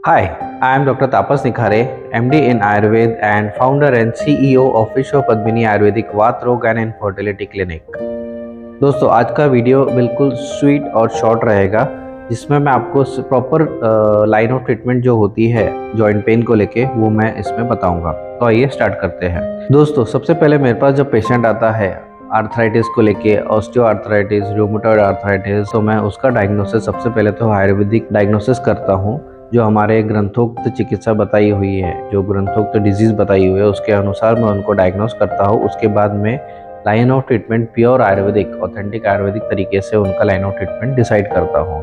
Hi, I am Dr. Tapas Nikhare, MD in Ayurved and founder and CEO of विश्व पद्मिनी आयुर्वेदिक वात रोग and infertility clinic. दोस्तों, आज का वीडियो बिल्कुल स्वीट और शॉर्ट रहेगा, जिसमें मैं आपको प्रॉपर लाइन ऑफ ट्रीटमेंट जो होती है जॉइंट पेन को लेके वो मैं इसमें बताऊंगा। तो आइए स्टार्ट करते हैं। दोस्तों, सबसे पहले मेरे पास जब पेशेंट आता है आर्थराइटिस को लेके, ऑस्टियो आर्थराइटिस, रूमेटॉइड आर्थराइटिस, तो मैं उसका डायग्नोसिस सबसे पहले तो आयुर्वेदिक डायग्नोसिस करता हूँ, जो हमारे ग्रंथोक्त चिकित्सा बताई हुई है, जो ग्रंथोक्त डिजीज़ बताई हुई है उसके अनुसार मैं उनको डायग्नोस करता हूँ। उसके बाद में line of treatment pure Ayurvedic, authentic Ayurvedic तरीके से उनका लाइन ऑफ ट्रीटमेंट डिसाइड करता हूँ।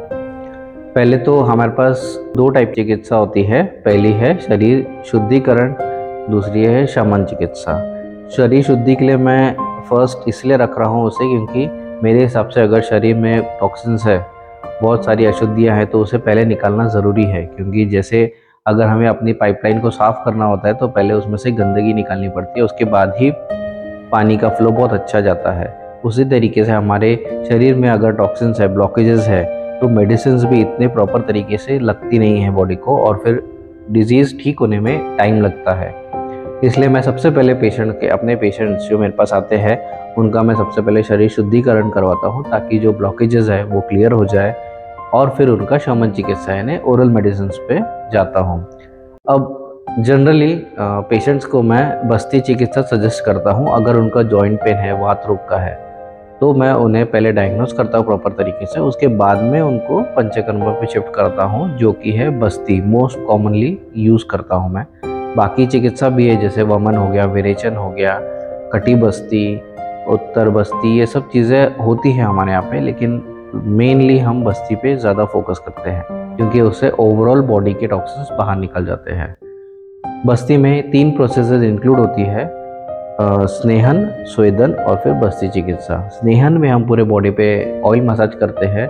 पहले तो हमारे पास दो टाइप चिकित्सा होती है। पहली है शरीर शुद्धिकरण, दूसरी है शमन चिकित्सा। शरीर शुद्धि के लिए मैं फर्स्ट इसलिए रख रहा हूँ उसे, क्योंकि मेरे हिसाब से अगर शरीर में टॉक्सिन्स है, बहुत सारी अशुद्धियाँ हैं, तो उसे पहले निकालना ज़रूरी है। क्योंकि जैसे अगर हमें अपनी पाइपलाइन को साफ़ करना होता है तो पहले उसमें से गंदगी निकालनी पड़ती है, उसके बाद ही पानी का फ्लो बहुत अच्छा जाता है। उसी तरीके से हमारे शरीर में अगर टॉक्सिन्स है, ब्लॉकेजेस है, तो मेडिसिन्स भी इतने प्रॉपर तरीके से लगती नहीं है बॉडी को, और फिर डिजीज़ ठीक होने में टाइम लगता है। इसलिए मैं सबसे पहले अपने पेशेंट्स जो मेरे पास आते हैं उनका मैं सबसे पहले शरीर शुद्धिकरण करवाता हूँ, ताकि जो ब्लॉकेजेस है वो क्लियर हो जाए, और फिर उनका शमन चिकित्सा यानी ओरल मेडिसिन पे जाता हूँ। अब जनरली पेशेंट्स को मैं बस्ती चिकित्सा सजेस्ट करता हूँ। अगर उनका जॉइंट पेन है, वात रोग का है, तो मैं उन्हें पहले डायग्नोस करता हूँ प्रॉपर तरीके से, उसके बाद में उनको पंचकर्मा पे शिफ्ट करता हूँ, जो कि है बस्ती, मोस्ट कॉमनली यूज़ करता हूँ मैं। बाकी चिकित्सा भी है, जैसे वमन हो गया, विरेचन हो गया, कटी बस्ती, उत्तर बस्ती, ये सब चीज़ें होती हैं हमारे यहाँ पे, लेकिन मेनली हम बस्ती पे ज़्यादा फोकस करते हैं, क्योंकि उससे ओवरऑल बॉडी के टॉक्सिन्स बाहर निकल जाते हैं। बस्ती में 3 प्रोसेसेस इंक्लूड होती है, स्नेहन, स्वेदन और फिर बस्ती चिकित्सा। स्नेहन में हम पूरे बॉडी पे ऑयल मसाज करते हैं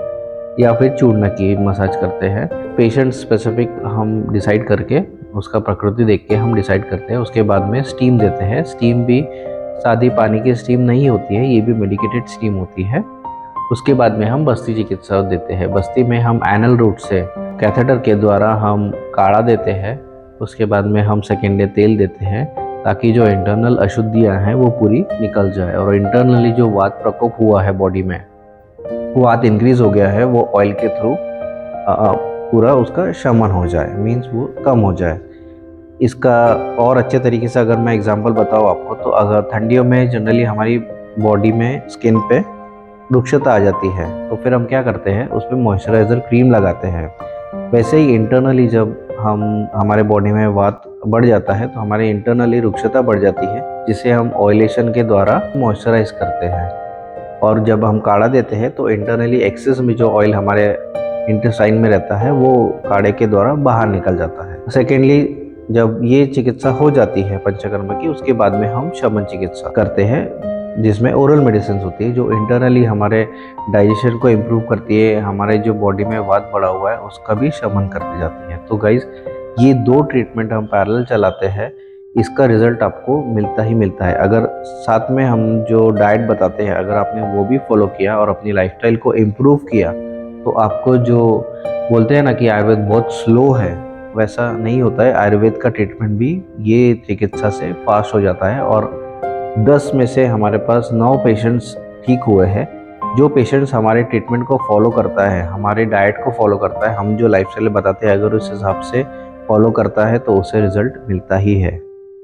या फिर चूर्ण की मसाज करते हैं। पेशेंट स्पेसिफिक हम डिसाइड करके, उसका प्रकृति देख के हम डिसाइड करते हैं। उसके बाद में स्टीम देते हैं। स्टीम भी सादी पानी की स्टीम नहीं होती है, ये भी मेडिकेटेड स्टीम होती है। उसके बाद में हम बस्ती चिकित्सा देते हैं। बस्ती में हम एनल रूट से कैथेटर के द्वारा हम काढ़ा देते हैं। उसके बाद में हम सेकेंडरी तेल देते हैं, ताकि जो इंटरनल अशुद्धियाँ हैं वो पूरी निकल जाए, और इंटरनली जो वात प्रकोप हुआ है बॉडी में, वात इंक्रीज हो गया है, वो ऑयल के थ्रू पूरा उसका शमन हो जाए, मीन्स वो कम हो जाए। इसका और अच्छे तरीके से अगर मैं एग्जांपल बताऊँ आपको, तो अगर ठंडियों में जनरली हमारी बॉडी में स्किन पे रुक्षता आ जाती है, तो फिर हम क्या करते हैं, उस पर मॉइस्चराइज़र क्रीम लगाते हैं। वैसे ही इंटरनली जब हमारे बॉडी में वात बढ़ जाता है, तो हमारे इंटरनली रुक्षता बढ़ जाती है, जिसे हम ऑयलेशन के द्वारा मॉइस्चराइज करते हैं। और जब हम काढ़ा देते हैं तो इंटरनली एक्सेस में जो ऑयल हमारे इंटेस्टाइन में रहता है वो काढ़े के द्वारा बाहर निकल जाता है। सेकेंडली, जब ये चिकित्सा हो जाती है पंचकर्म की, उसके बाद में हम शमन चिकित्सा करते हैं, जिसमें ओरल मेडिसिन होती है, जो इंटरनली हमारे डाइजेशन को इम्प्रूव करती है, हमारे जो बॉडी में वात बढ़ा हुआ है उसका भी शमन करती जाती है। तो गाइज, ये दो ट्रीटमेंट हम पैरेलल चलाते हैं, इसका रिजल्ट आपको मिलता ही मिलता है। अगर साथ में हम जो डाइट बताते हैं, अगर आपने वो भी फॉलो किया और अपनी लाइफस्टाइल को इम्प्रूव किया, तो आपको जो बोलते हैं ना कि आयुर्वेद बहुत स्लो है, वैसा नहीं होता है। आयुर्वेद का ट्रीटमेंट भी ये चिकित्सा से फास्ट हो जाता है, और 10 में से हमारे पास 9 पेशेंट्स ठीक हुए हैं। जो पेशेंट्स हमारे ट्रीटमेंट को फॉलो करता है, हमारे डाइट को फॉलो करता है, हम जो लाइफस्टाइल बताते हैं, अगर उस हिसाब से फॉलो करता है तो उसे रिजल्ट मिलता ही है।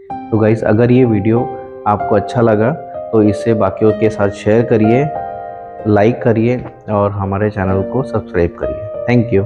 तो गाइस, अगर ये वीडियो आपको अच्छा लगा तो इसे बाकियों के साथ शेयर करिए, लाइक करिए और हमारे चैनल को सब्सक्राइब करिए। Thank you.